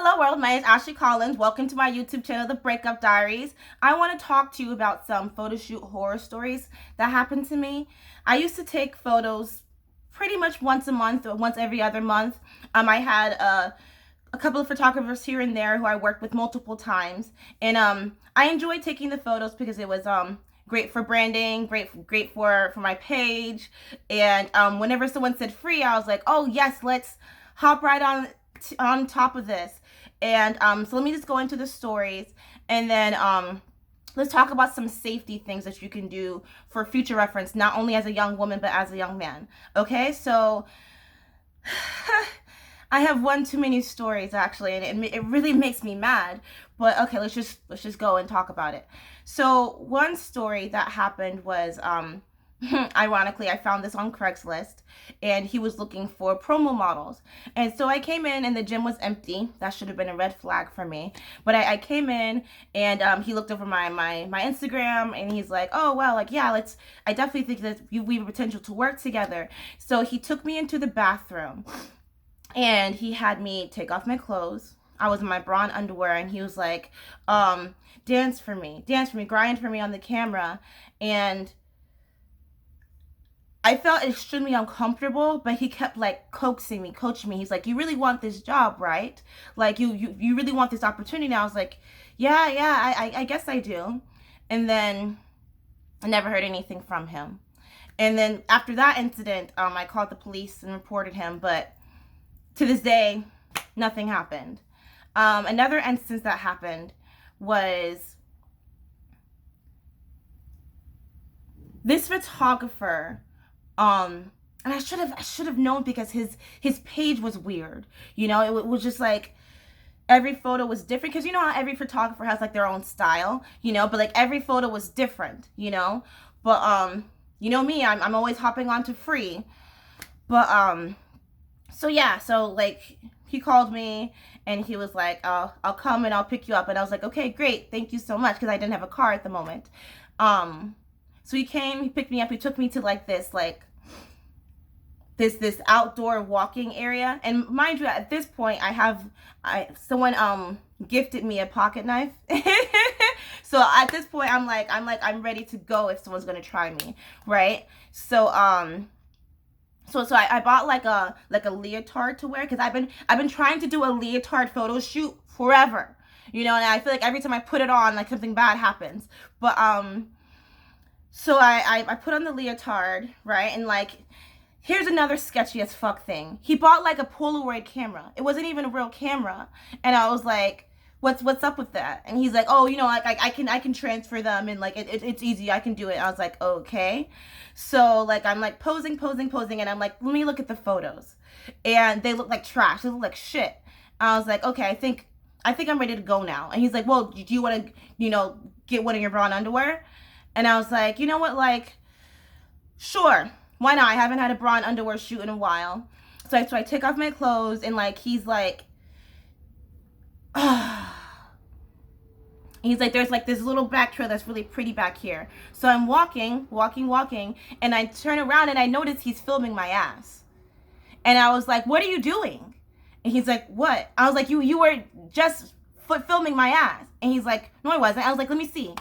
Hello world, my name is Ashley Collins. Welcome to my YouTube channel, The Breakup Diaries. I want to talk to you about some photoshoot horror stories that happened to me. I used to take photos pretty much once a month or once every other month. I had a couple of photographers here and there who I worked with multiple times. And I enjoyed taking the photos because it was great for branding, great for my page. And whenever someone said free, I was like, oh yes, let's hop right on top of this. And so let me just go into the stories, and then let's talk about some safety things that you can do for future reference, not only as a young woman but as a young man. Okay, so I have one too many stories actually, and it really makes me mad. But okay, let's just go and talk about it. So one story that happened was ironically, I found this on Craigslist, and he was looking for promo models. And so I came in, and the gym was empty. That should have been a red flag for me. But I came in, and he looked over my Instagram, and he's like, oh, well, like, yeah, I definitely think that we have potential to work together. So he took me into the bathroom, and he had me take off my clothes. I was in my bra and underwear, and he was like, dance for me, grind for me on the camera. And I felt extremely uncomfortable, but he kept like coaxing me, coaching me. He's like, "You really want this job, right? Like you really want this opportunity." And I was like, "Yeah, I guess I do." And then I never heard anything from him. And then after that incident, I called the police and reported him. But to this day, nothing happened. Another instance that happened was this photographer. And I should have known because his page was weird. You know, it was just like every photo was different, because you know how every photographer has like their own style, you know, but like every photo was different, you know. But you know me, I'm always hopping on to free. But so yeah, so like he called me, and he was like, I'll come and I'll pick you up. And I was like, okay, great, thank you so much, because I didn't have a car at the moment. Um so he came, he picked me up, he took me to like this outdoor walking area. And mind you, at this point someone gifted me a pocket knife. So at this point I'm ready to go if someone's gonna try me, right? So I bought like a leotard to wear, because I've been trying to do a leotard photo shoot forever, you know. And I feel like every time I put it on, like something bad happens. But so I put on the leotard, right? And like, here's another sketchy as fuck thing. He bought like a Polaroid camera. It wasn't even a real camera. And I was like, what's up with that? And he's like, oh, you know, like I can transfer them, and like it's easy. I can do it. And I was like, okay. So like I'm like posing, and I'm like, let me look at the photos. And they look like trash. They look like shit. I was like, okay, I think I'm ready to go now. And he's like, well, do you want to, you know, get one of your bra and underwear? And I was like, you know what, like, sure, why not? I haven't had a bra and underwear shoot in a while. So I take off my clothes, and like he's like, he's like, there's like this little back trail that's really pretty back here. So I'm walking, and I turn around, and I notice he's filming my ass. And I was like, what are you doing? And he's like, what? I was like, you were just filming my ass. And he's like, no, I wasn't. I was like, let me see.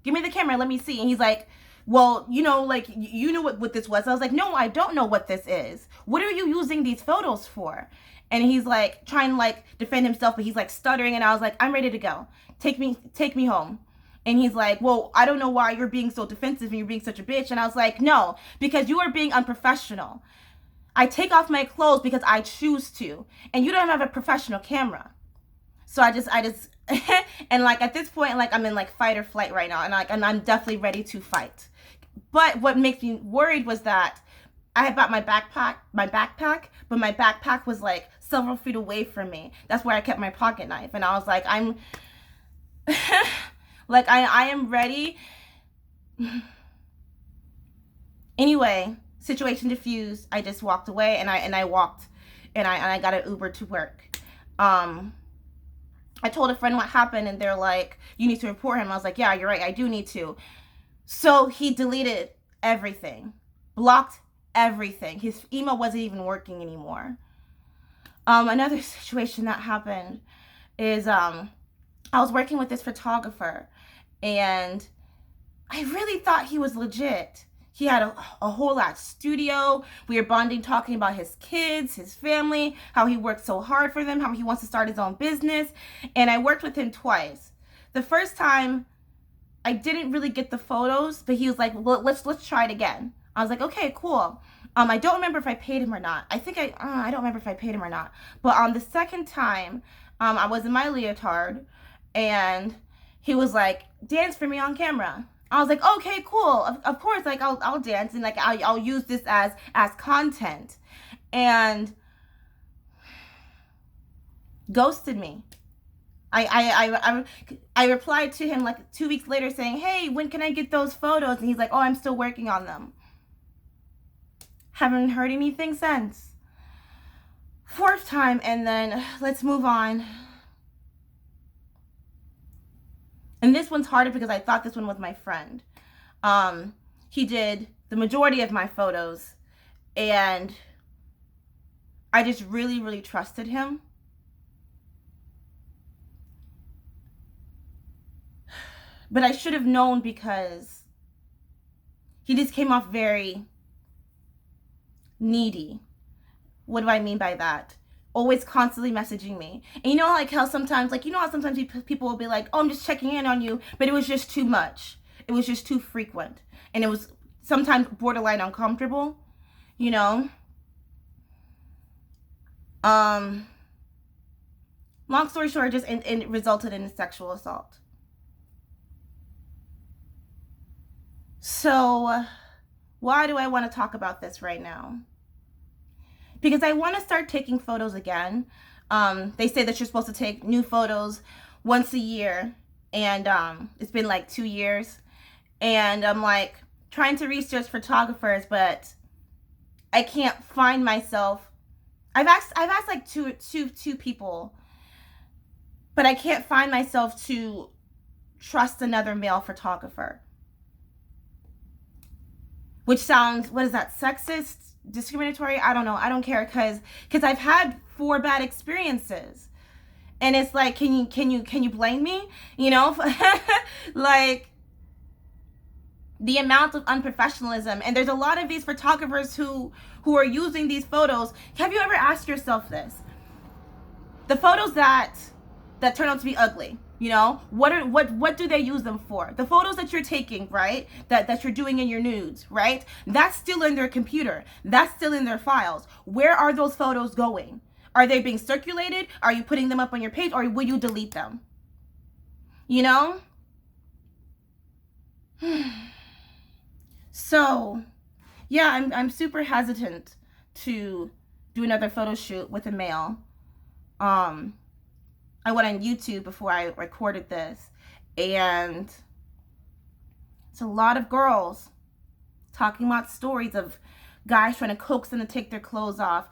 Give me the camera, let me see. And he's like, well, you know, like, you knew what this was. I was like, no, I don't know what this is. What are you using these photos for? And he's like trying to like defend himself, but he's like stuttering. And I was like, I'm ready to go. Take me home. And he's like, well, I don't know why you're being so defensive and you're being such a bitch. And I was like, no, because you are being unprofessional. I take off my clothes because I choose to, and you don't have a professional camera. So I just and like at this point, like I'm in like fight or flight right now, and I'm definitely ready to fight. But what makes me worried was that I had bought my backpack, but my backpack was like several feet away from me. That's where I kept my pocket knife. And I was like, I'm like I am ready. Anyway, situation diffused. I just walked away, and I walked, and I got an Uber to work. I told a friend what happened, and they're like, you need to report him. I was like, yeah, you're right, I do need to. So he deleted everything, blocked everything. His email wasn't even working anymore. Another situation that happened is I was working with this photographer, and I really thought he was legit. He had a whole lot studio. We were bonding, talking about his kids, his family, how he worked so hard for them, how he wants to start his own business. And I worked with him twice. The first time, I didn't really get the photos, but he was like, well, let's try it again. I was like, okay, cool. I don't remember if I paid him or not. I don't remember if I paid him or not. But on the second time, I was in my leotard, and he was like, dance for me on camera. I was like, okay, cool. Of course, like I'll dance, and like I'll use this as content. And ghosted me. I replied to him like 2 weeks later saying, hey, when can I get those photos? And he's like, oh, I'm still working on them. Haven't heard anything since. Fourth time, and then let's move on. And this one's harder because I thought this one was my friend. He did the majority of my photos, and I just really, really trusted him. But I should have known, because he just came off very needy. What do I mean by that? Always constantly messaging me. And you know, like how sometimes, people will be like, oh, I'm just checking in on you. But it was just too much. It was just too frequent. And it was sometimes borderline uncomfortable, you know? Long story short, it resulted in a sexual assault. So, why do I want to talk about this right now? Because I want to start taking photos again. They say that you're supposed to take new photos once a year, and it's been like 2 years, and I'm like trying to research photographers, but I can't find myself. I've asked like two people, but I can't find myself to trust another male photographer. Which sounds, what is that, sexist? Discriminatory? I don't know. I don't care, because I've had 4 bad experiences, and it's like, can you blame me? You know, like the amount of unprofessionalism. And there's a lot of these photographers who are using these photos. Have you ever asked yourself this? The photos that turn out to be ugly, you know, what do they use them for? The photos that you're taking, right, that you're doing in your nudes, right, that's still in their computer, that's still in their files. Where are those photos going? Are they being circulated? Are you putting them up on your page, or will you delete them? You know? So yeah, I'm super hesitant to do another photo shoot with a male. I went on YouTube before I recorded this, and it's a lot of girls talking about stories of guys trying to coax them to take their clothes off,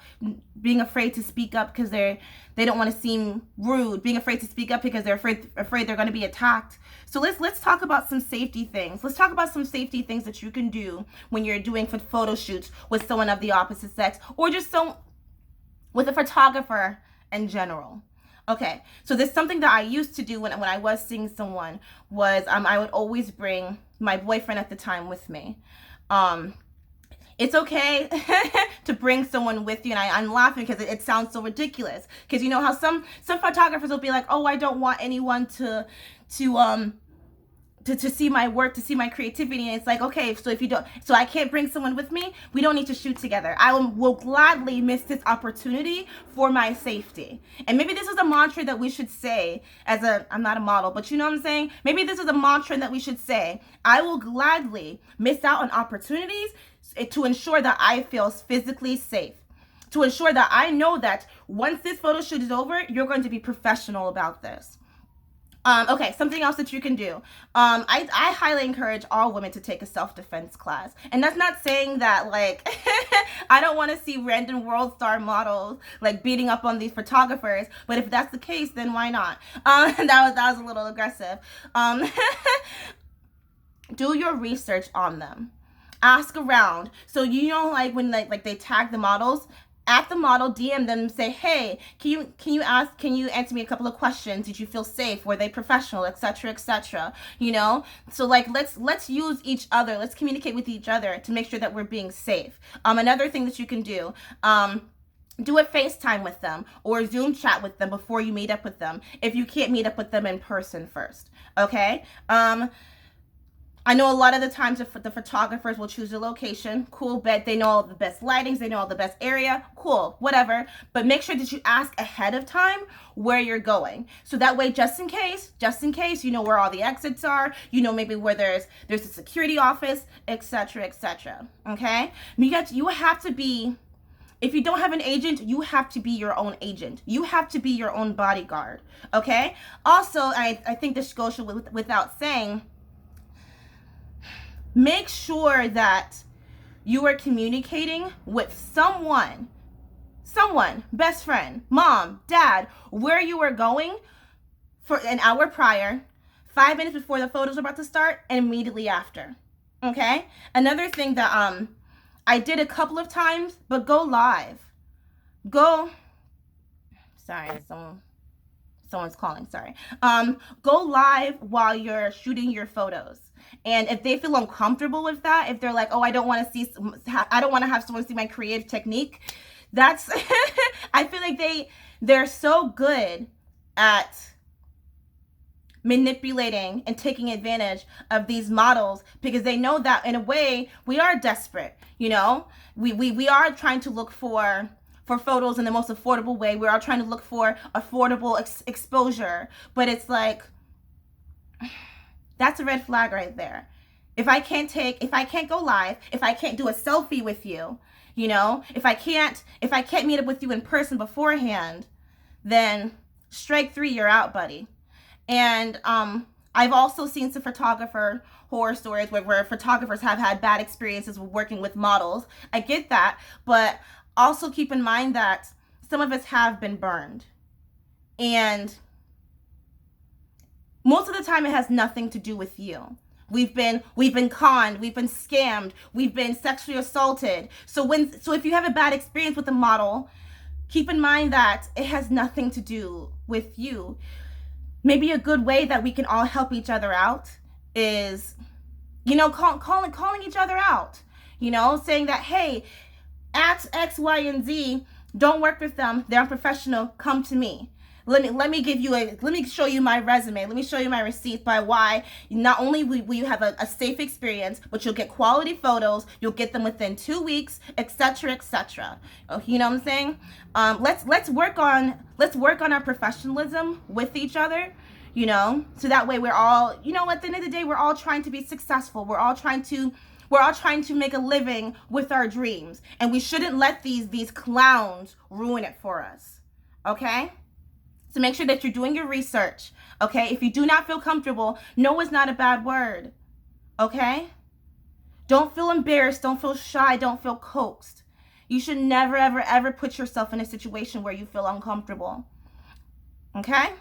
being afraid to speak up because they don't want to seem rude, being afraid to speak up because they're afraid they're going to be attacked. So let's talk about some safety things. Let's talk about some safety things that you can do when you're doing photo shoots with someone of the opposite sex, or just with a photographer in general. Okay, so there's something that I used to do when I was seeing someone was I would always bring my boyfriend at the time with me. It's okay to bring someone with you, and I'm laughing because it sounds so ridiculous. Because you know how some photographers will be like, oh, I don't want anyone to see my work, to see my creativity. And it's like, okay, so I can't bring someone with me, we don't need to shoot together. I will gladly miss this opportunity for my safety. And maybe this is a mantra that we should say I'm not a model, but you know what I'm saying? Maybe this is a mantra that we should say. I will gladly miss out on opportunities to ensure that I feel physically safe. To ensure that I know that once this photo shoot is over, you're going to be professional about this. Okay, something else that you can do. I highly encourage all women to take a self-defense class. And that's not saying that, like, I don't want to see random world star models, like, beating up on these photographers. But if that's the case, then why not? That was a little aggressive. Do your research on them. Ask around. So, you know, like, when, like they tag the models, at the model, DM them and say, hey, can you answer me a couple of questions? Did you feel safe? Were they professional, etc., etc.? You know, so like let's use each other. Let's communicate with each other to make sure that we're being safe. Another thing that you can do. Do a FaceTime with them or Zoom chat with them before you meet up with them if you can't meet up with them in person first. Okay. I know a lot of the times the photographers will choose a location. Cool, bet they know all the best lightings, they know all the best area. Cool, whatever. But make sure that you ask ahead of time where you're going. So that way, just in case, you know where all the exits are. You know maybe where there's a security office, etc., etc. Okay. You have to be. If you don't have an agent, you have to be your own agent. You have to be your own bodyguard. Okay. Also, I think this goes without saying. Make sure that you are communicating with someone, best friend, mom, dad, where you are going for an hour prior, 5 minutes before the photos are about to start, and immediately after. Okay? Another thing that I did a couple of times, but go live. Sorry, someone's calling, sorry. Go live while you're shooting your photos. And if they feel uncomfortable with that, if they're like, oh, I don't want to have someone see my creative technique, that's, I feel like they're so good at manipulating and taking advantage of these models because they know that in a way we are desperate, you know, we are trying to look for photos in the most affordable way. We're all trying to look for affordable exposure, but it's like, that's a red flag right there. If I can't go live, if I can't do a selfie with you, you know, if I can't meet up with you in person beforehand, then strike 3, you're out, buddy. And I've also seen some photographer horror stories where photographers have had bad experiences with working with models. I get that, but also keep in mind that some of us have been burned. And most of the time it has nothing to do with you. We've been conned, we've been scammed, we've been sexually assaulted. So if you have a bad experience with a model, keep in mind that it has nothing to do with you. Maybe a good way that we can all help each other out is, you know, calling each other out. You know, saying that, hey, at X, Y, and Z, don't work with them. They're unprofessional. Come to me. Let me show you my resume. Let me show you my receipts by why not only will you have a safe experience, but you'll get quality photos. You'll get them within 2 weeks, etc., etc. You know what I'm saying? Let's work on our professionalism with each other. You know, so that way we're all, you know, at the end of the day, we're all trying to be successful. We're all trying to make a living with our dreams, and we shouldn't let these clowns ruin it for us. Okay? So make sure that you're doing your research, okay? If you do not feel comfortable, no is not a bad word, okay? Don't feel embarrassed, don't feel shy, don't feel coaxed. You should never, ever, ever put yourself in a situation where you feel uncomfortable, okay?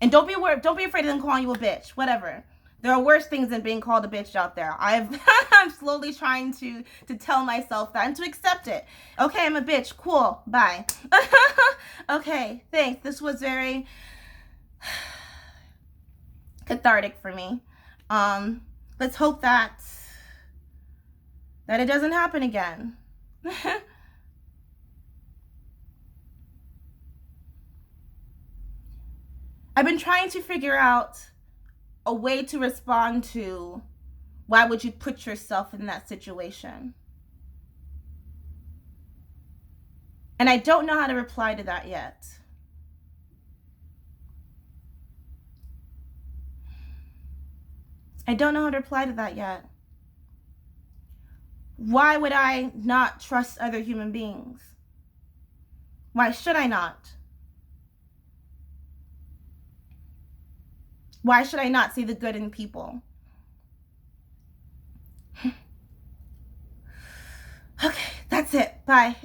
And don't be afraid of them calling you a bitch, whatever. There are worse things than being called a bitch out there. I'm slowly trying to tell myself that and to accept it. Okay, I'm a bitch. Cool. Bye. Okay, thanks. This was very cathartic for me. Let's hope that it doesn't happen again. I've been trying to figure out a way to respond to why would you put yourself in that situation. And I don't know how to reply to that yet. I don't know how to reply to that yet. Why would I not trust other human beings? Why should I not? Why should I not see the good in people? Okay, that's it. Bye.